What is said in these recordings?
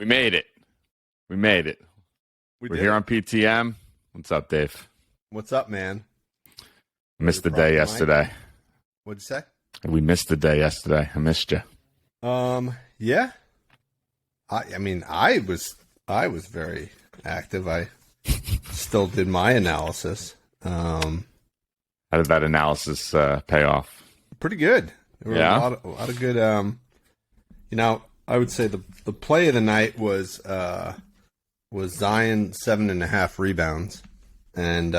We made it. We're here on PTM. What's up, Dave? What's up, man? Missed the day yesterday. What'd you say? We missed the day yesterday. I missed you. Yeah. I mean, I was very active. I still did my analysis. How did that analysis pay off? Pretty good. There were a lot of good. I would say the play of the night was Zion 7.5 rebounds, and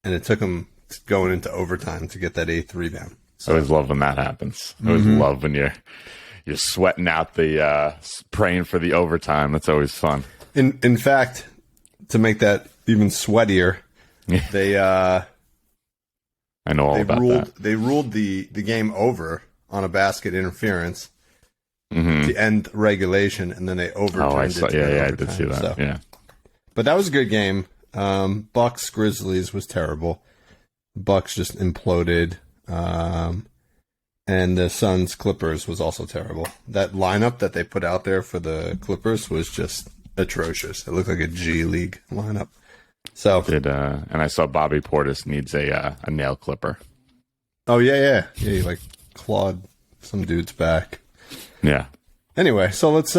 it took him going into overtime to get that 8th rebound. So, I always love when that happens. I always love when you're sweating out the praying for the overtime. That's always fun. In fact, to make that even sweatier, they I know all about that. They ruled the game over on a basket interference to end regulation, and then they overturned it. I did see that. So. Yeah, but that was a good game. Bucks Grizzlies was terrible. Bucks just imploded. And the Suns Clippers was also terrible. That lineup that they put out there for the Clippers was just atrocious. It looked like a G League lineup. So and I saw Bobby Portis needs a nail clipper. Oh yeah, he like clawed some dude's back. Yeah. Anyway, so let's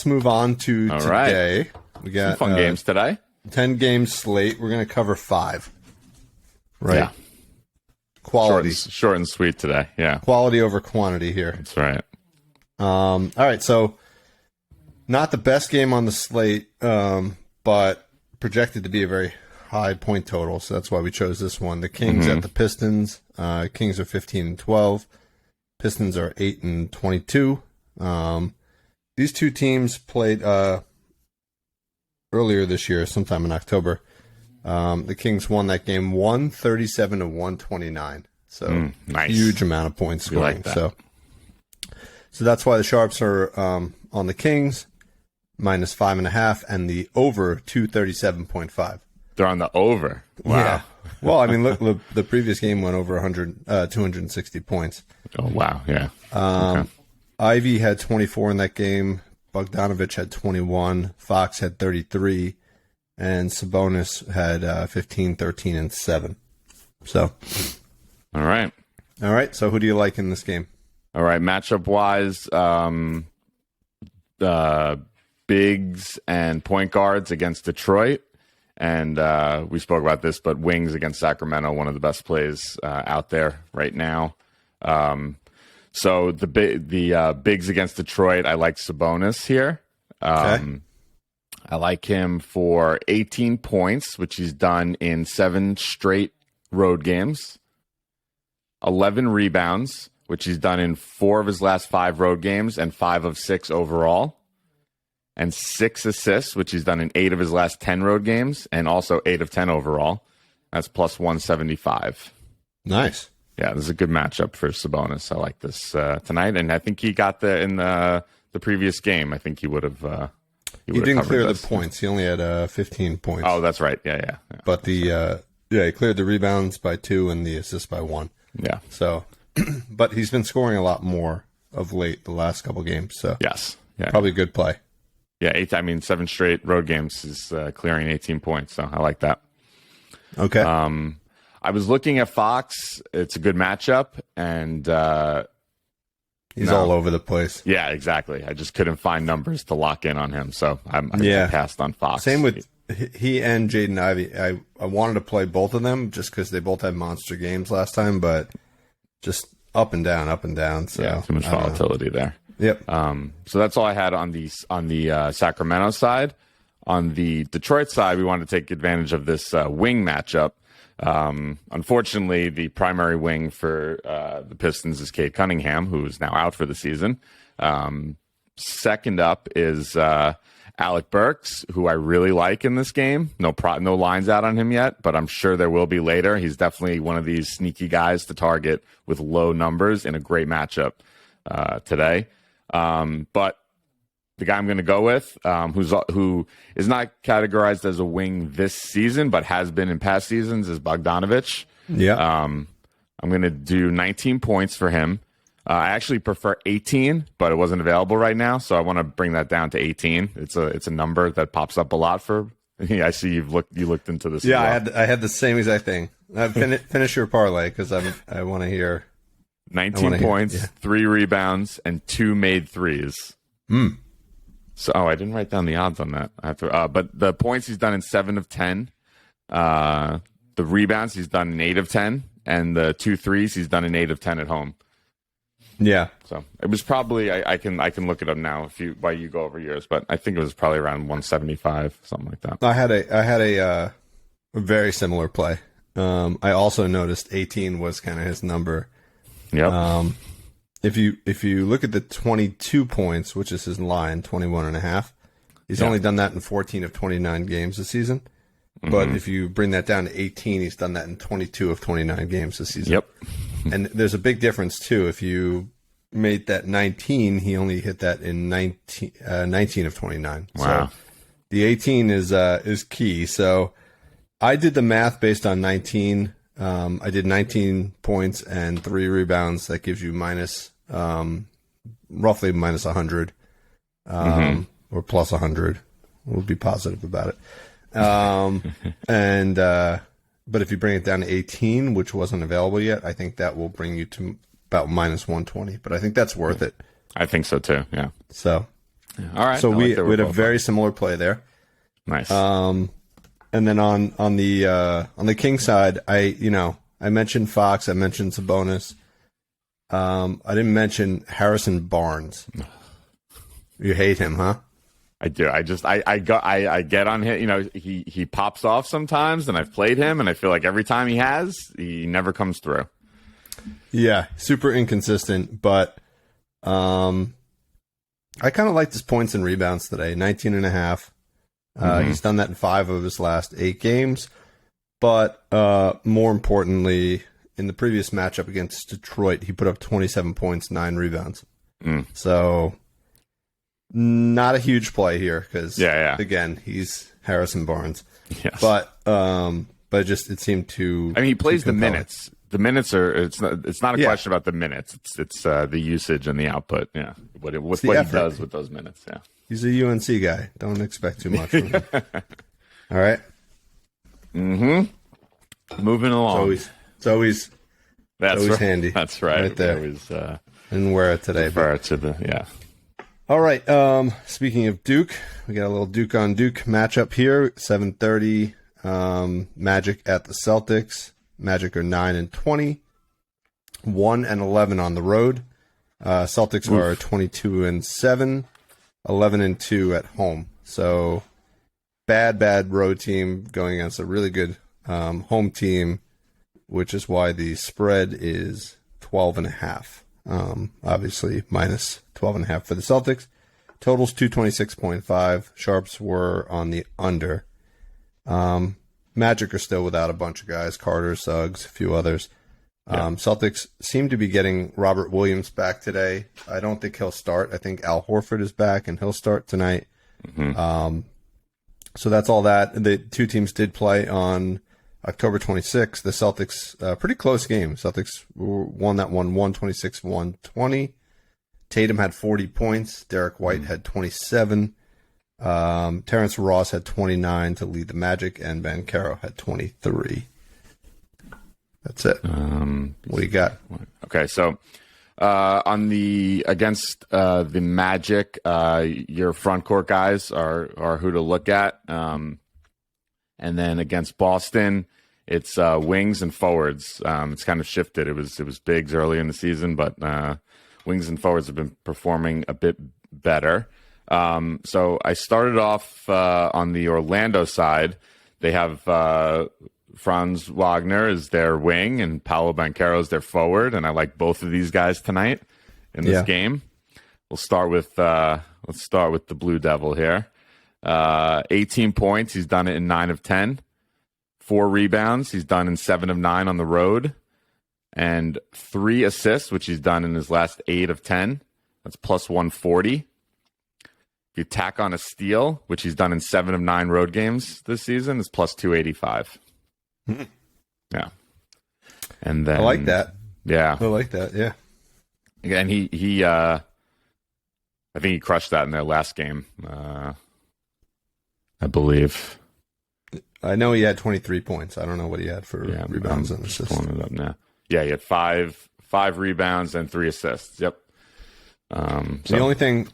move on to today. Right. We got some fun games today. 10 game slate. We're gonna cover 5. Right. Yeah. Quality. Short and sweet today. Yeah. Quality over quantity here. That's right. All right. So, not the best game on the slate, but projected to be a very high point total. So that's why we chose this one. The Kings at the Pistons. Kings are 15-12. Pistons are 8-22. These two teams played earlier this year, sometime in October. The Kings won that game 137-129. So nice. Huge amount of points scoring. Like that. So that's why the Sharps are on the Kings minus 5.5 and the over 237.5. They're on the over. Wow. Yeah. Well, I mean, look, the previous game went over 260 points. Oh wow. Yeah. Okay. Ivy had 24 in that game. Bogdanovich had 21. Fox had 33. And Sabonis had 15, 13, and 7. So. All right. So who do you like in this game? All right. Matchup-wise, bigs and point guards against Detroit. And we spoke about this, but wings against Sacramento, one of the best plays out there right now. So the bigs against Detroit, I like Sabonis here. Okay. I like him for 18 points, which he's done in 7 straight road games. 11 rebounds, which he's done in 4 of his last 5 road games and 5 of 6 overall. And 6 assists, which he's done in 8 of his last 10 road games and also 8 of 10 overall. That's plus 175. Nice. Yeah, this is a good matchup for Sabonis. I like this tonight. And I think he got in the previous game. I think he would have... He didn't clear the points. He only had 15 points. Oh, that's right. Yeah. But he cleared the rebounds by 2 and the assists by 1. Yeah. So, but he's been scoring a lot more of late, the last couple games. So yes, yeah, probably a good play. Yeah, 7 straight road games is clearing 18 points. So I like that. Okay. I was looking at Fox. It's a good matchup, and he's all over the place. Yeah, exactly. I just couldn't find numbers to lock in on him, so I passed on Fox. Same with he and Jaden Ivey. I wanted to play both of them just because they both had monster games last time, but just up and down. So yeah, too much volatility there. Yep. So that's all I had on the Sacramento side. On the Detroit side, we wanted to take advantage of this wing matchup. Unfortunately, the primary wing for the Pistons is Cade Cunningham, who is now out for the season. Second up is Alec Burks, who I really like in this game. No lines out on him yet, but I'm sure there will be later. He's definitely one of these sneaky guys to target with low numbers in a great matchup today. But the guy I'm going to go with, who is not categorized as a wing this season, but has been in past seasons, is Bogdanovich. Yeah. I'm going to do 19 points for him. I actually prefer 18, but it wasn't available right now, so I want to bring that down to 18. It's a number that pops up a lot for. I see you looked into this. Yeah, as well. I had the same exact thing. Finish your parlay because I want to hear. 19 points, 3 rebounds, and 2 made threes. So, I didn't write down the odds on that. I have to, but the points he's done in 7 of 10. The rebounds he's done in 8 of 10, and the 2 threes he's done in 8 of 10 at home. Yeah. So it was probably I can look it up now while you go over yours, but I think it was probably around 175, something like that. I had a very similar play. I also noticed 18 was kind of his number. Yep. If you look at the 22 points, which is his line, 21.5, he's only done that in 14 of 29 games this season. But if you bring that down to 18, he's done that in 22 of 29 games this season. Yep. And there's a big difference, too. If you made that 19, he only hit that in 19 of 29. Wow. So the 18 is key. So I did the math based on 19. I did 19 points and 3 rebounds. That gives you roughly minus 100 or plus 100. We'll be positive about it. But if you bring it down to 18, which wasn't available yet, I think that will bring you to about minus 120. But I think that's worth it. I think so too. Yeah. So, all right. So we had a very similar play there. Nice. And then on the King side, I mentioned Fox, I mentioned Sabonis. I didn't mention Harrison Barnes. You hate him, huh? I do. I get on him. He pops off sometimes, and I've played him, and I feel like every time he never comes through. Yeah, super inconsistent, but I kind of liked his points and rebounds today, 19.5. He's done that in 5 of his last 8 games, but more importantly, in the previous matchup against Detroit, he put up 27 points, 9 rebounds. So not a huge play here because, again, he's Harrison Barnes. Yes. But it seemed to. I mean, he plays the minutes. The minutes are. It's not a question about the minutes. It's the usage and the output. Yeah. What he does with those minutes. Yeah. He's a UNC guy. Don't expect too much from him. All right. Moving along. It's always handy. That's right there. Always, didn't wear it today. All right. Speaking of Duke, we got a little Duke on Duke matchup here. 7:30. Magic at the Celtics. Magic are 9-20, 1-11 on the road. Celtics are 22-7, 11-2 at home. So bad road team going against a really good home team, which is why the spread is 12.5. Obviously minus 12.5 for the Celtics. Totals 226.5. Sharps were on the under. Magic are still without a bunch of guys, Carter, Suggs, a few others. Celtics seem to be getting Robert Williams back today. I don't think he'll start. I think Al Horford is back, and he'll start tonight. So that's all that. The two teams did play on October 26th. The Celtics, pretty close game. Celtics won that one 126-120. Tatum had 40 points. Derek White had 27. Terrence Ross had 29 to lead the Magic, and Banchero had 23. That's it. What do you got? Okay, so against the Magic, your front court guys are who to look at, and then against Boston, it's wings and forwards. It's kind of shifted. It was bigs early in the season, but wings and forwards have been performing a bit better. So I started off on the Orlando side. They have Franz Wagner is their wing and Paolo Banchero is their forward, and I like both of these guys tonight in this game. We'll start with let's start with the Blue Devil here. 18 points. He's done it in 9 of 10. 4 rebounds. He's done in 7 of 9 on the road, and 3 assists, which he's done in his last 8 of 10. That's plus 140. If you tack on a steal, which he's done in 7 of 9 road games this season, is plus 285. Yeah. And then I like that. Yeah. I like that, yeah. Again, I think he crushed that in their last game, I believe. I know he had 23 points. I don't know what he had for rebounds and just assists. pulling it up now. Yeah, he had five rebounds and 3 assists. Yep. The only thing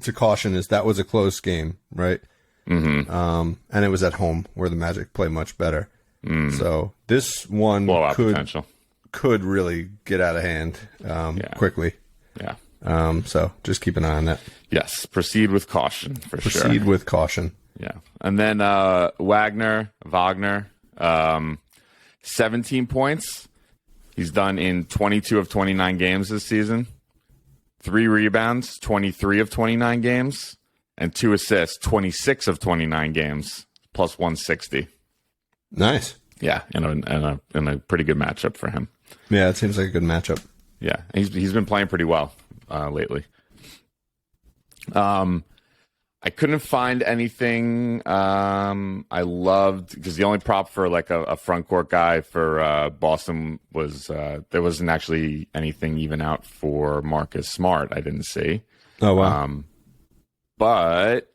to caution is that was a close game, right? Mm-hmm. And it was at home where the Magic play much better. So this one blowout potential could really get out of hand quickly. Yeah. So just keep an eye on that. Yes, proceed with caution for sure. Proceed with caution. Yeah. And then Wagner, 17 points. He's done in 22 of 29 games this season. 3 rebounds, 23 of 29 games, and 2 assists, 26 of 29 games, plus 160. Nice. Yeah, and a pretty good matchup for him. Yeah, it seems like a good matchup. Yeah, he's been playing pretty well lately. I couldn't find anything I loved because the only prop for like a front court guy for Boston was there wasn't actually anything even out for Marcus Smart. I didn't see. Oh wow! But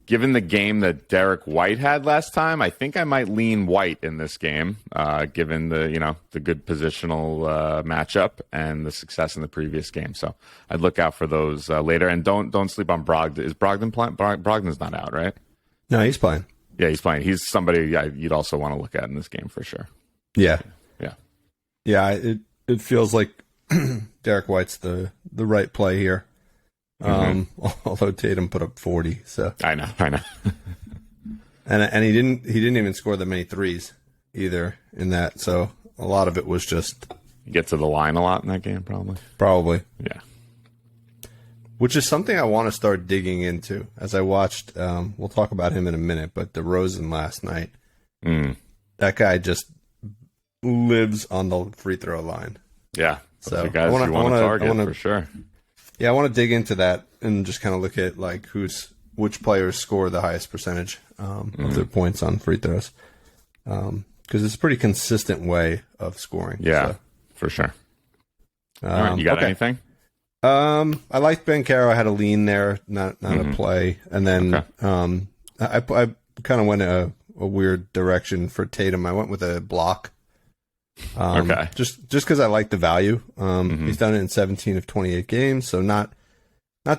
given the game that Derek White had last time, I think I might lean White in this game, given the good positional matchup and the success in the previous game. So I'd look out for those later, and don't sleep on Brogdon. Is Brogdon playing? Brogdon's not out, right? No, he's playing. Yeah, he's playing. He's somebody you'd also want to look at in this game for sure. Yeah. It feels like Derek White's the right play here. Although Tatum put up 40, so I know, and he didn't even score that many threes either in that. So a lot of it was just get to the line a lot in that game, probably, yeah. Which is something I want to start digging into as I watched. We'll talk about him in a minute, but DeRozan last night, that guy just lives on the free throw line. Yeah, so the guys you want to target for sure. Yeah, I want to dig into that and just kind of look at like which players score the highest percentage of their points on free throws, because it's a pretty consistent way of scoring. Yeah, so. For sure. All right, you got anything? I liked Ben Caro. I had a lean there, not a play, and then I kind of went a weird direction for Tatum. I went with a block. Just because I like the value. He's done it in 17 of 28 games, so not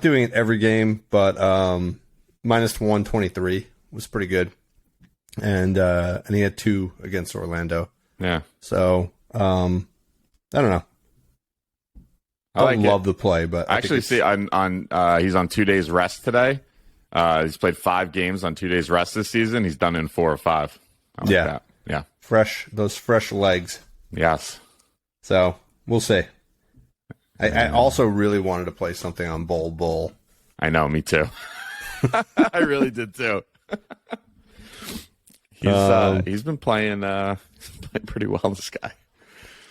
doing it every game, but minus 123 was pretty good, and he had 2 against Orlando. Yeah. So I don't know. I love the play, but I actually see he's on 2 days rest today. He's played 5 games on 2 days rest this season. He's done in 4 or 5. That. Yeah. Those fresh legs. Yes. So we'll see. I also really wanted to play something on Bull. I know, me too. I really did too. He's been playing pretty well, this guy.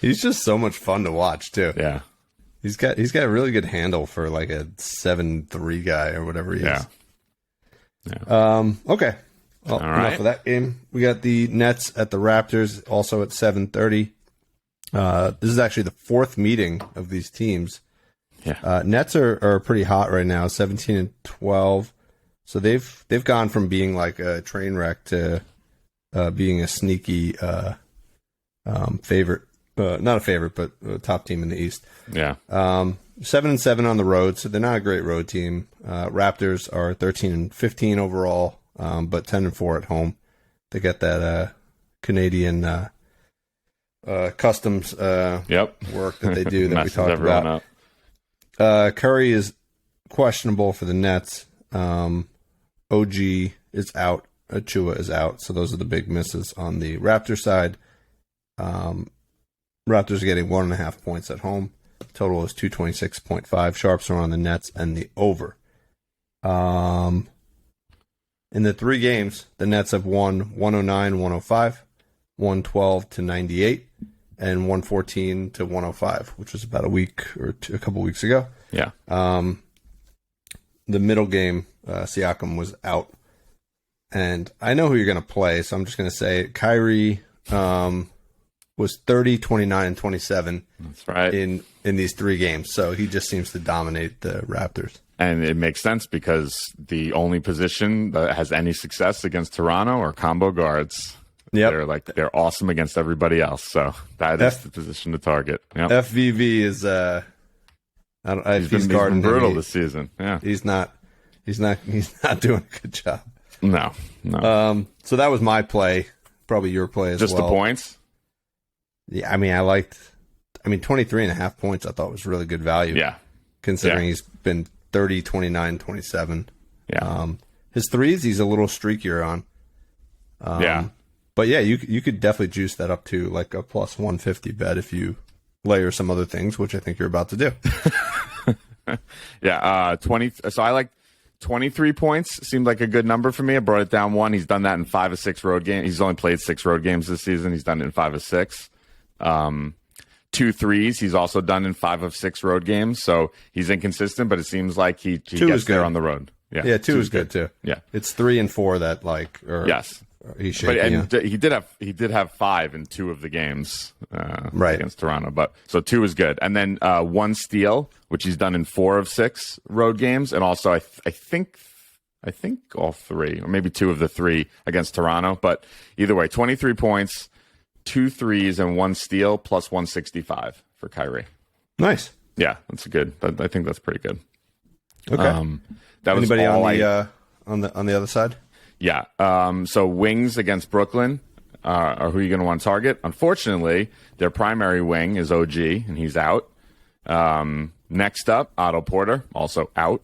He's just so much fun to watch too. Yeah. He's got a really good handle for like a 7'3" guy or whatever he is. Yeah. Okay. Well, enough of that game. We got the Nets at the Raptors, also at 7:30. This is actually the 4th meeting of these teams. Yeah. Nets are pretty hot right now, 17-12. So they've gone from being like a train wreck to being a sneaky favorite. Not a favorite, but a top team in the East. Yeah. 7-7 on the road, so they're not a great road team. Raptors are 13-15 overall. But 10-4 at home. They got that Canadian customs work that they do that we talked about. Curry is questionable for the Nets. OG is out. Achua is out. So those are the big misses on the Raptor side. Raptors are getting 1.5 points at home. Total is 226.5. Sharps are on the Nets and the over. In the 3 games, the Nets have won 109-105, 112-98, and 114-105, which was about a couple weeks ago. Yeah. The middle game, Siakam was out, and I know who you're going to play, so I'm just going to say Kyrie. was 30, 29, and 27. That's right. In these 3 games. So he just seems to dominate the Raptors. And it makes sense because the only position that has any success against Toronto are combo guards. Yep. They're awesome against everybody else. So that is the position to target. Yep. FVV is he's been brutal this season. Yeah. He's not doing a good job. No. So that was my play. Probably your play as well. Just the points? Yeah, 23.5 points I thought was really good value. Yeah. Considering he's been 30, 29, 27. Yeah. His threes, he's a little streakier on. Yeah. But yeah, you could definitely juice that up to like a plus 150 bet if you layer some other things, which I think you're about to do. Yeah. 20. So I like 23 points. Seemed like a good number for me. I brought it down 1. He's done that in 5 of 6 road games. He's only played 6 road games this season. He's done it in 5 of 6. 2 threes. He's also done in 5 of 6 road games. So he's inconsistent, but it seems like he gets there on the road. Yeah. 2 is good too. Yeah. It's 3 and 4 that yes. He's shaking. But he did have 5 in 2 of the games right. against Toronto. But so 2 is good, and then 1 steal, which he's done in 4 of 6 road games, and also I think all 3 or maybe 2 of the 3 against Toronto. But either way, 23 points, 2 threes, and 1 steal plus 165 for Kyrie. Nice. Yeah, that's good. I think that's pretty good. Okay. That was anybody all on the other side? Yeah. So wings against Brooklyn are who you're going to want to target. Unfortunately, their primary wing is OG, and he's out. Next up, Otto Porter, also out.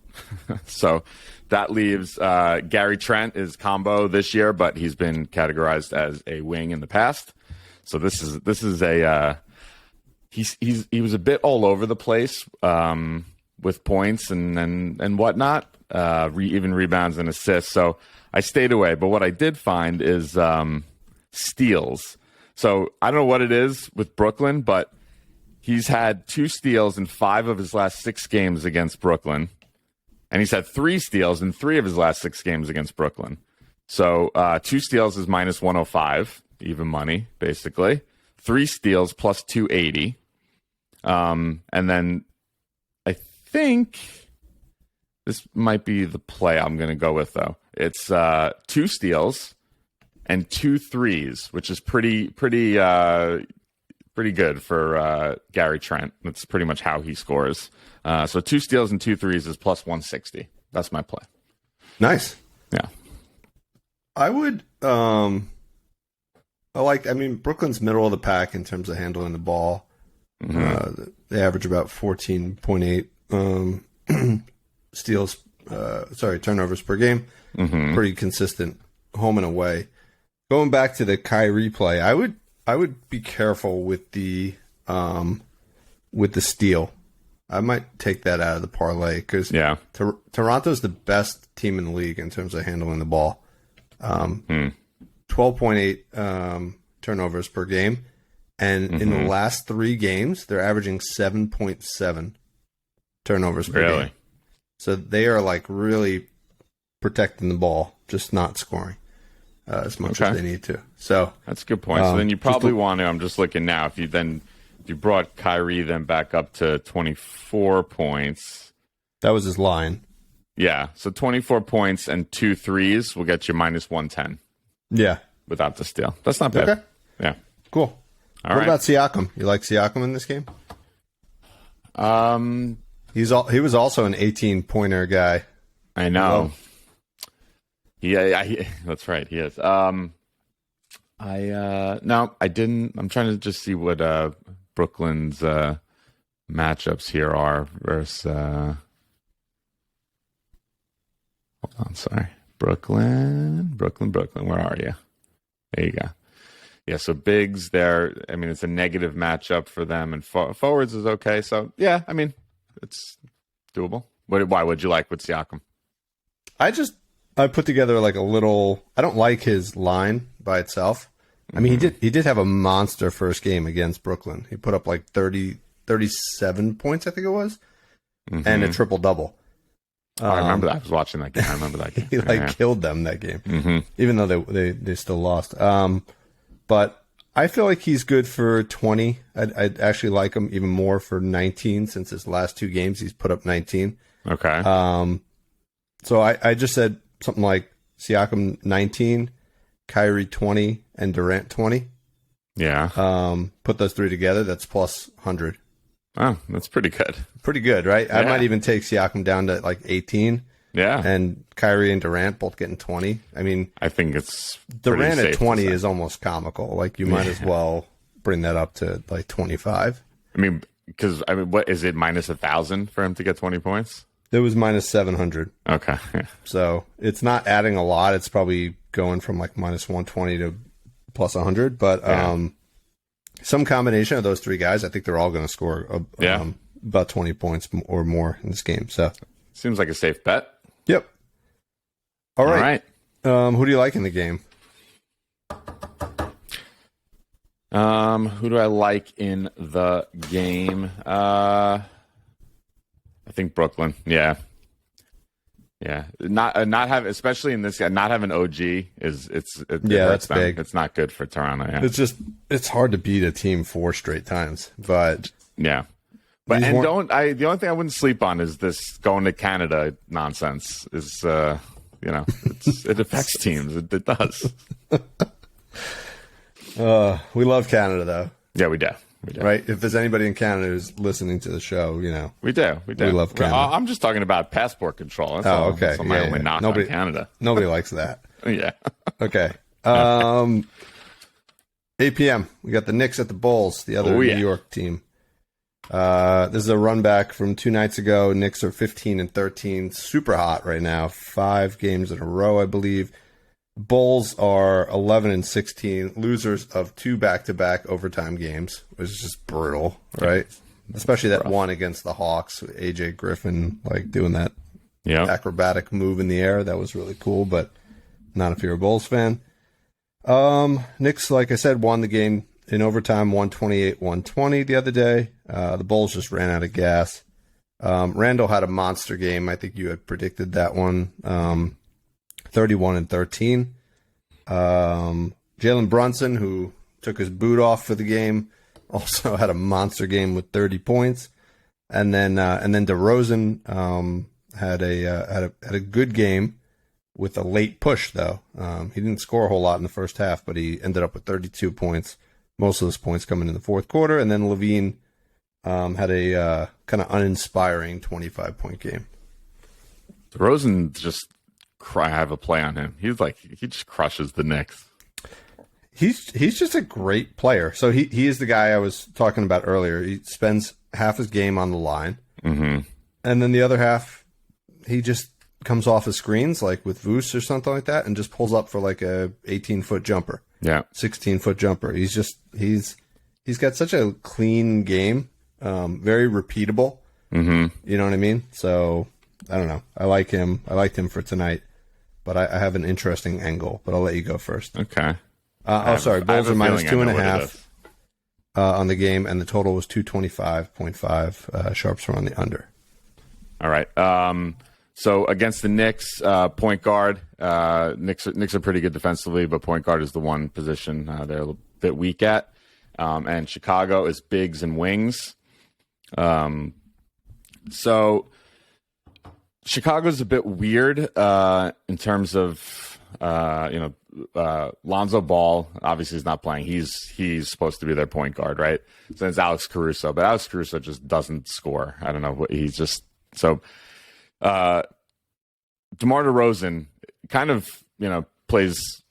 So that leaves Gary Trent is combo this year, but he's been categorized as a wing in the past. So this is a he was a bit all over the place with points and whatnot, even rebounds and assists. So I stayed away, but what I did find is steals. So I don't know what it is with Brooklyn, but he's had 2 steals in 5 of his last 6 games against Brooklyn, and he's had 3 steals in 3 of his last 6 games against Brooklyn. So 2 steals is minus 105, even money, basically. 3 steals plus 280. And then I think this might be the play I'm going to go with, though. It's 2 steals and 2 threes, which is pretty good for Gary Trent. That's pretty much how he scores. So 2 steals and 2 threes is plus 160. That's my play. Nice. Yeah. I would. Brooklyn's middle of the pack in terms of handling the ball. Mm-hmm. They average about 14.8 steals. Turnovers per game. Mm-hmm. Pretty consistent home and away. Going back to the Kyrie play, I would be careful with the steal. I might take that out of the parlay because Toronto's the best team in the league in terms of handling the ball. 12.8 turnovers per game, and in the last 3 games, they're averaging 7.7 turnovers per game. So they are like really protecting the ball, just not scoring as much as they need to. So that's a good point. So then you probably want to. I'm just looking now. If you brought Kyrie then back up to 24 points, that was his line. Yeah, so 24 points and 2 threes will get you minus 110. Yeah, without the steal. That's not bad. Okay. Yeah, cool. What about Siakam? You like Siakam in this game? He was also an 18-pointer guy. I know. Yeah, that's right. He is. No, I didn't. I'm trying to just see what Brooklyn's matchups here are versus. Hold on, sorry. Brooklyn. Where are you? There you go. Yeah, so bigs there. I mean, it's a negative matchup for them, and forwards is okay. So yeah, I mean, it's doable. Why would you like with Siakam? I put together like a little. I don't like his line by itself. I mean, he did have a monster first game against Brooklyn. He put up like 37 points, I think it was, and a triple double. I remember that. I was watching that game. I remember that game. He killed them that game, even though they still lost. But I feel like he's good for 20. I'd actually like him even more for 19 since his last 2 games he's put up 19. Okay. So I just said something like Siakam 19, Kyrie 20, and Durant 20. Yeah. Put those 3 together, that's plus 100. Oh, that's pretty good. Pretty good, right? Yeah. I might even take Siakam down to like 18. Yeah. And Kyrie and Durant both getting 20. I mean, I think it's Durant pretty at safe 20 to say. is almost comical. Like, you might as well bring that up to like 25. I mean, because what is it, minus 1,000 for him to get 20 points? It was minus 700. Okay. So it's not adding a lot. It's probably going from like minus 120 to plus 100. But some combination of those 3 guys, I think they're all going to score about 20 points or more in this game. So seems like a safe bet. Yep. All right. All right. Who do you like in the game? Who do I like in the game? I think Brooklyn. Yeah. Not have, especially in this guy, not having OG that's big. It's not good for Toronto. Yeah. It's hard to beat a team 4 straight times, but yeah. But the only thing I wouldn't sleep on is this going to Canada nonsense. Is it affects teams. It does. We love Canada though. Yeah, we do. Right? If there's anybody in Canada who's listening to the show, we do. We love Canada. I'm just talking about passport control. That's all. Okay. That's my only knock on Canada. Nobody likes that. Yeah. Okay. 8 p.m. We got the Knicks at the Bulls, the other New York team. This is a run back from 2 nights ago. Knicks are 15-13, super hot right now. 5 games in a row, I believe. Bulls are 11-16, losers of 2 back-to-back overtime games, which is just brutal, right? Especially that one against the Hawks, with AJ Griffin like doing that acrobatic move in the air. That was really cool, but not if you're a Bulls fan. Knicks, like I said, won the game in overtime, 128-120 the other day. The Bulls just ran out of gas. Randall had a monster game. I think you had predicted that one. 31-13. Jalen Brunson, who took his boot off for the game, also had a monster game with 30 points. And then DeRozan had a good game with a late push though. He didn't score a whole lot in the first half, but he ended up with 32 points. Most of those points coming in the fourth quarter. And then Levine had a kind of uninspiring 25-point game. DeRozan just I have a play on him. He just crushes the Knicks. He's just a great player. So he is the guy I was talking about earlier. He spends half his game on the line, and then the other half he just comes off his screens like with Vooch or something like that, and just pulls up for like a 18-foot jumper, 16-foot jumper. He's got such a clean game, very repeatable. You know what I mean? So I don't know. I like him. I liked him for tonight. But I have an interesting angle, but I'll let you go first. Okay. Bulls are minus 2.5 on the game, and the total was 225.5. Sharps are on the under. All right. So against the Knicks, point guard, Knicks are pretty good defensively, but point guard is the one position they're a little bit weak at. And Chicago is bigs and wings. So Chicago's a bit weird in terms of Lonzo Ball obviously is not playing. He's supposed to be their point guard, right? So it's Alex Caruso, but Alex Caruso just doesn't score. I don't know what he's just so. DeMar DeRozan kind of plays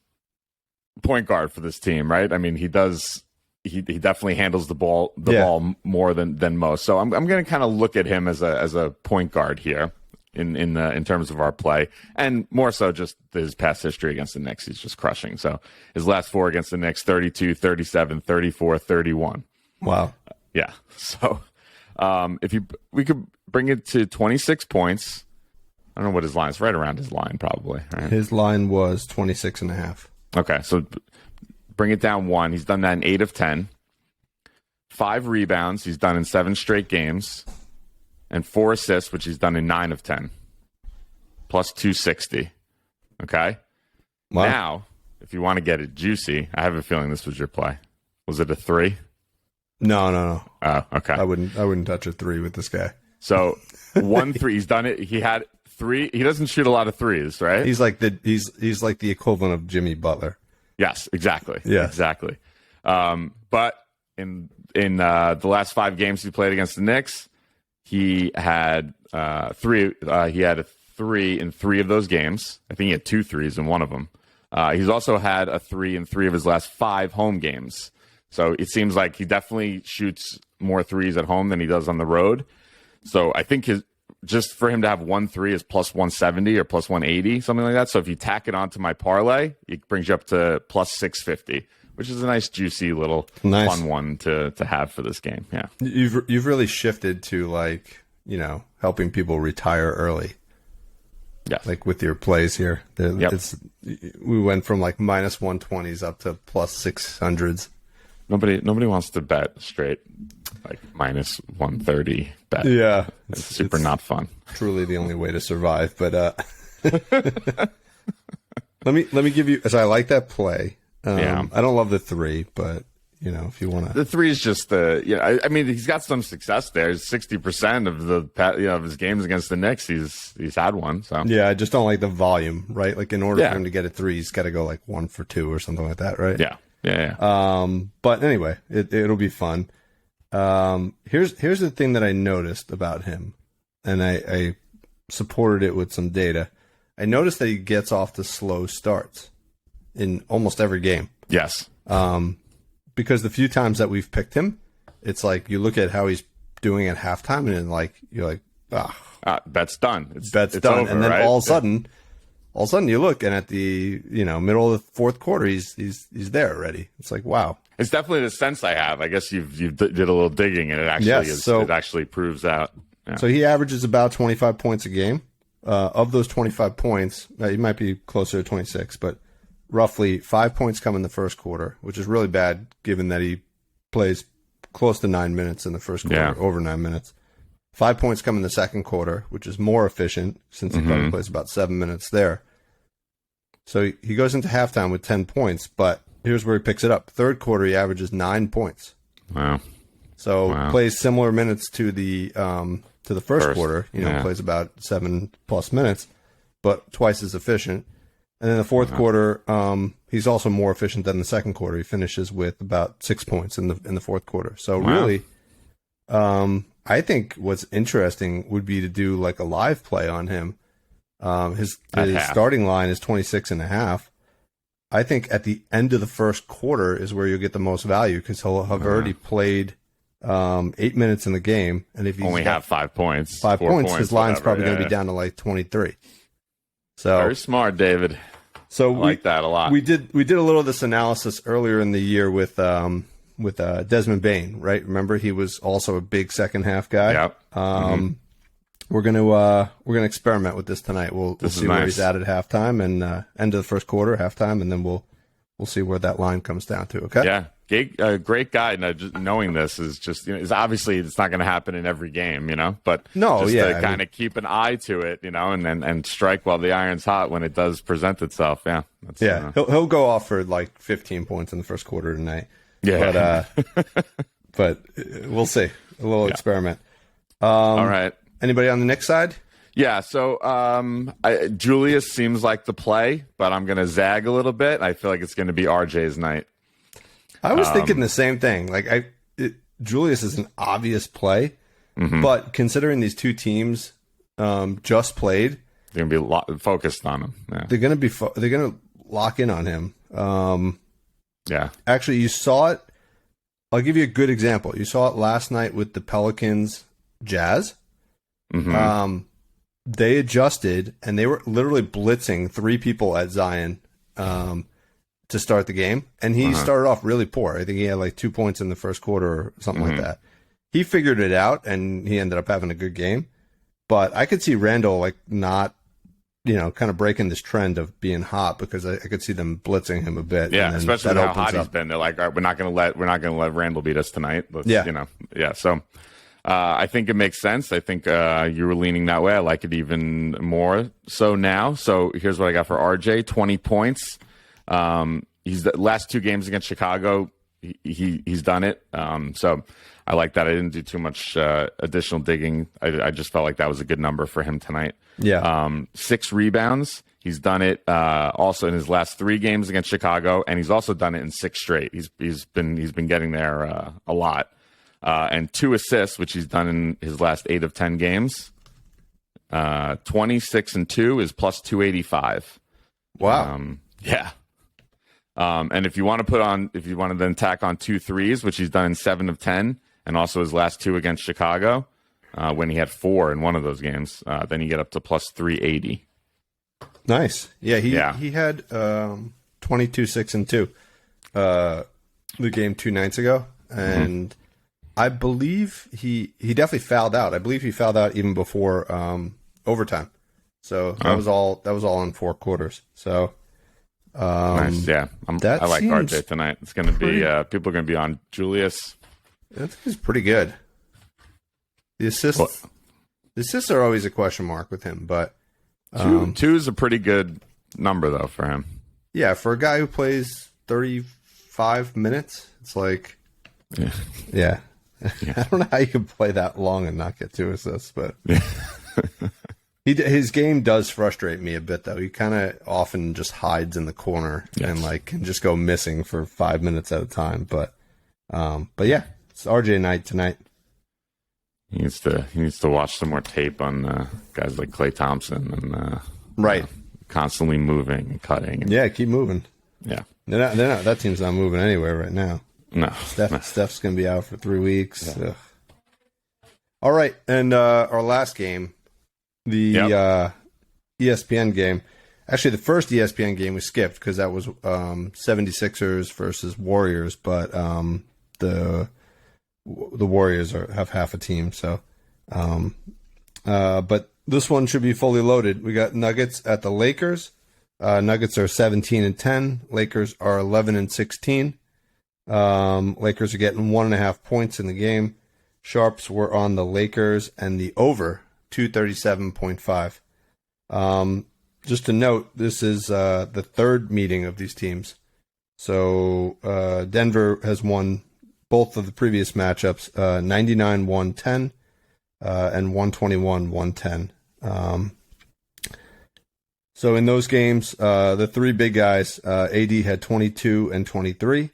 point guard for this team, right? I mean, he does. He definitely handles the ball ball more than most. So I'm going to kind of look at him as a point guard here. In terms of our play, and more so just his past history against the Knicks, he's just crushing. So his last 4 against the Knicks, 32, 37, 34, 31. Wow. Yeah. So we could bring it to 26 points. I don't know what his line is. Right around his line, probably. Right? His line was 26.5. Okay. So bring it down 1. He's done that in 8 of 10. 5 rebounds. He's done in 7 straight games. And 4 assists, which he's done in 9 of 10. Plus 260. Okay? Wow. Now, if you want to get it juicy, I have a feeling this was your play. Was it a 3? No. Oh, okay. I wouldn't touch a 3 with this guy. So 1 3. He's done it. He had 3. He doesn't shoot a lot of threes, right? He's like the equivalent of Jimmy Butler. Yes, exactly. Yeah, exactly. But in the last 5 games he played against the Knicks, he had 3. He had a 3 in 3 of those games. I think he had 2 threes in one of them. He's also had a 3 in 3 of his last 5 home games. So it seems like he definitely shoots more threes at home than he does on the road. So I think just for him to have 1 3 is plus 170 or plus 180, something like that. So if you tack it onto my parlay, it brings you up to plus 650, which is a nice, juicy little fun one to have for this game. Yeah, you've really shifted to helping people retire early. Yeah, like with your plays here. Yep. We went from like minus 120s up to plus 600s. Nobody wants to bet straight like minus 130 bet. Yeah, it's super not fun. Truly the only way to survive. But let me give you. As I like that play. I don't love the 3, but if you want to. The 3 is just I mean, he's got some success there. 60% of of his games against the Knicks, he's had one. So yeah, I just don't like the volume, right? Like in order for him to get a 3, he's got to go like 1 for 2 or something like that, right? Yeah. But anyway, it'll be fun. Here's the thing that I noticed about him, and I supported it with some data. I noticed that he gets off to slow starts in almost every game. Yes. Because the few times that we've picked him, it's like you look at how he's doing at halftime, and then you're like, bet's done. It's done, over, and then right? all of a sudden you look, and at the middle of the fourth quarter, he's there already. It's like, wow. It's definitely the sense I have. I guess you did a little digging, and it actually it actually proves out. Yeah. So he averages about 25 points a game. Of those 25 points, he might be closer to 26, but roughly 5 points come in the first quarter, which is really bad given that he plays close to 9 minutes in the first quarter, over 9 minutes. 5 points come in the second quarter, which is more efficient since he probably plays about 7 minutes there. So he goes into halftime with 10 points, but here's where he picks it up. Third quarter, he averages 9 points. Wow. So plays similar minutes to the first quarter. Plays about 7+ minutes, but twice as efficient. And then the fourth quarter, he's also more efficient than the second quarter. He finishes with about 6 points in the fourth quarter. So really, I think what's interesting would be to do like a live play on him. His starting line is 26.5. I think at the end of the first quarter is where you'll get the most value because he'll have already played 8 minutes in the game, and if he's only have 5 points, 5 points, his line's probably going to be down to like 23. So very smart, David. So I like that a lot. We did a little of this analysis earlier in the year with Desmond Bane, right? Remember, he was also a big second half guy. Yep. We're gonna experiment with this tonight. We'll see where he's at halftime and end of the first quarter, halftime, and then we'll see where that line comes down to. Okay. Yeah. Great guy. Just knowing this is just is obviously it's not going to happen in every game, but to kind of keep an eye to it, and strike while the iron's hot when it does present itself. Yeah, he'll go off for like 15 points in the first quarter tonight. Yeah, but we'll see. A little experiment. All right. Anybody on the Knicks side? Yeah, so Julius seems like the play, but I'm going to zag a little bit. I feel like it's going to be RJ's night. I was thinking the same thing. Like Julius is an obvious play, but considering these two teams just played, they're going to be focused on him. Yeah. They're going to lock in on him. Actually, you saw it. I'll give you a good example. You saw it last night with the Pelicans Jazz. They adjusted and they were literally blitzing 3 people at Zion to start the game, and he started off really poor. I think he had like 2 points in the first quarter or something like that. He figured it out and he ended up having a good game. But I could see Randall like not, kind of breaking this trend of being hot because I could see them blitzing him a bit. Yeah, especially with how hot he's been. They're like, all right, we're not going to let Randall beat us tonight. So. I think it makes sense. I think you were leaning that way. I like it even more so now. So here's what I got for RJ: 20 points. He's the last 2 games against Chicago. he's done it. So I like that. I didn't do too much additional digging. I just felt like that was a good number for him tonight. Yeah. 6 rebounds. He's done it also in his last 3 games against Chicago, and he's also done it in 6 straight. He's been getting there a lot. And 2 assists, which he's done in his last 8 of 10 games. 26 and 2 is plus 285. Wow. Yeah. And if you want to then tack on 2 threes, which he's done in 7 of 10, and also his last 2 against Chicago, when he had 4 in one of those games, then you get up to plus 380. Nice. Yeah, he had 22, 6, and 2 the game 2 nights ago, and I believe he definitely fouled out. I believe he fouled out even before overtime. So that was all in 4 quarters. So nice. Yeah, I like RJ tonight. It's going to be people are going to be on Julius. That is pretty good. The assists are always a question mark with him, but 2 is a pretty good number though for him. Yeah, for a guy who plays 35 minutes, it's like, yeah. I don't know how you can play that long and not get 2 assists, but his game does frustrate me a bit though. He kind of often just hides in the corner and like can just go missing for 5 minutes at a time. But yeah, it's RJ night tonight. He needs to watch some more tape on guys like Klay Thompson and right, constantly moving and cutting. Yeah, keep moving. Yeah, they're not. That team's not moving anywhere right now. No, Steph's gonna be out for 3 weeks. Yeah. All right, and our last game, the ESPN game. Actually, the first ESPN game we skipped because that was 76ers versus Warriors, but the Warriors have half a team, so but this one should be fully loaded. We got Nuggets at the Lakers. Nuggets are 17 and 10. Lakers are 11 and 16. Lakers are getting 1.5 points in the game. Sharps were on the Lakers and the over 237.5. Just to note, this is the third meeting of these teams. So Denver has won both of the previous matchups, 99-110 and 121-110. So in those games, the 3 big guys, AD had 22 and 23.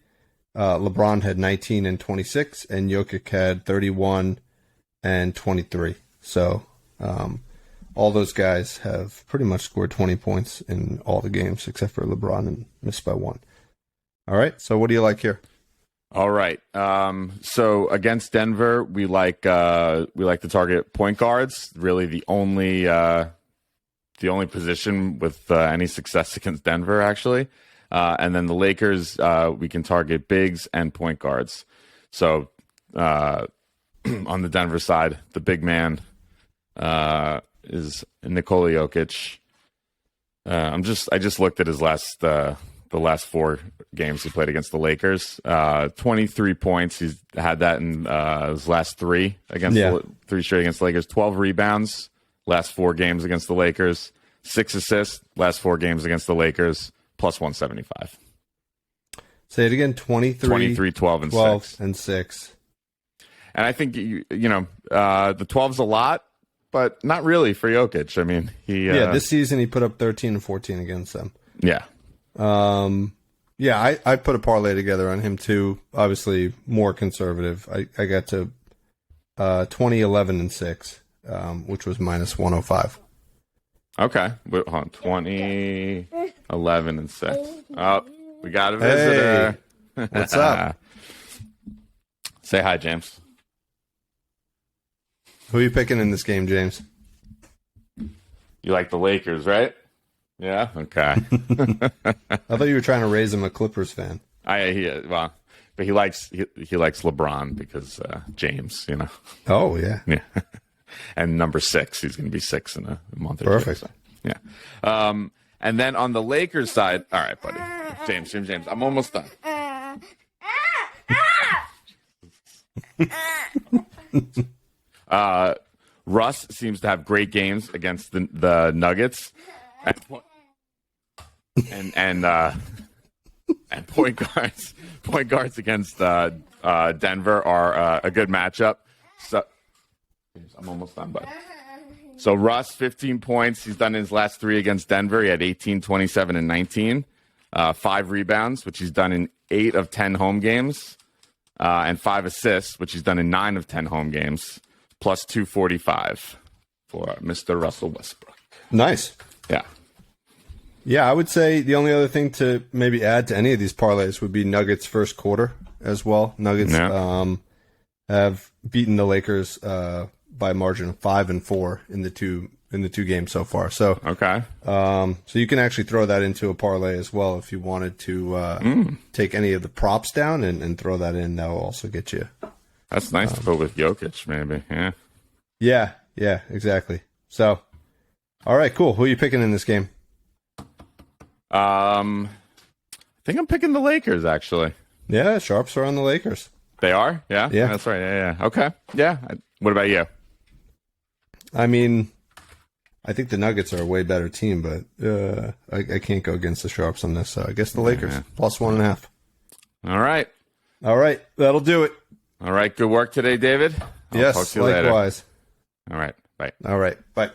LeBron had 19 and 26, and Jokic had 31 and 23. So all those guys have pretty much scored 20 points in all the games except for LeBron and missed by 1. All right, so what do you like here? All right. So against Denver, we like to target point guards. Really, the only position with any success against Denver, actually. And then the Lakers, we can target bigs and point guards. So on the Denver side, the big man is Nikola Jokic. I just looked at his the last 4 games he played against the Lakers. 23 points. He's had that in his last 3 3 straight against the Lakers. 12 rebounds last 4 games against the Lakers. 6 assists last 4 games against the Lakers. Plus 175. Say it again. 23, 12, and 6. And 6. And I think the 12's a lot, but not really for Jokic. I mean, this season he put up 13 and 14 against them. Yeah. I put a parlay together on him too. Obviously more conservative. I got to 20, 11, and 6, which was minus 105. Okay. Hold on. 20, 11, and 6. Oh, we got a visitor. Hey, what's up? Say hi, James. Who are you picking in this game, James? You like the Lakers, right? Yeah? Okay. I thought you were trying to raise him a Clippers fan. But he likes LeBron because James, Oh, yeah. Yeah. And number 6, he's going to be 6 in a month or Perfect. 2. So, yeah. And then on the Lakers side, all right, buddy. James, I'm almost done. Russ seems to have great games against and And point guards against Denver are a good matchup. So I'm almost done, bud. So Russ, 15 points. He's done his last 3 against Denver. He had 18, 27, and 19. 5 rebounds, which he's done in 8 of 10 home games. And 5 assists, which he's done in 9 of 10 home games. Plus 245 for Mr. Russell Westbrook. Nice. Yeah. Yeah, I would say the only other thing to maybe add to any of these parlays would be Nuggets first quarter as well. Nuggets have beaten the Lakers by a margin of 5-4 in the two games so far. So okay, so you can actually throw that into a parlay as well if you wanted to take any of the props down and throw that in. That will also get you. That's nice to put with Jokic, maybe. Yeah, exactly. So, all right, cool. Who are you picking in this game? I think I'm picking the Lakers, actually. Yeah, sharps are on the Lakers. They are? Yeah? Yeah. That's right. Yeah. Okay. Yeah. What about you? I mean, I think the Nuggets are a way better team, but I can't go against the sharps on this. So I guess the Lakers, plus 1.5. All right. That'll do it. All right. Good work today, David. Yes, likewise. All right. Bye. All right. Bye.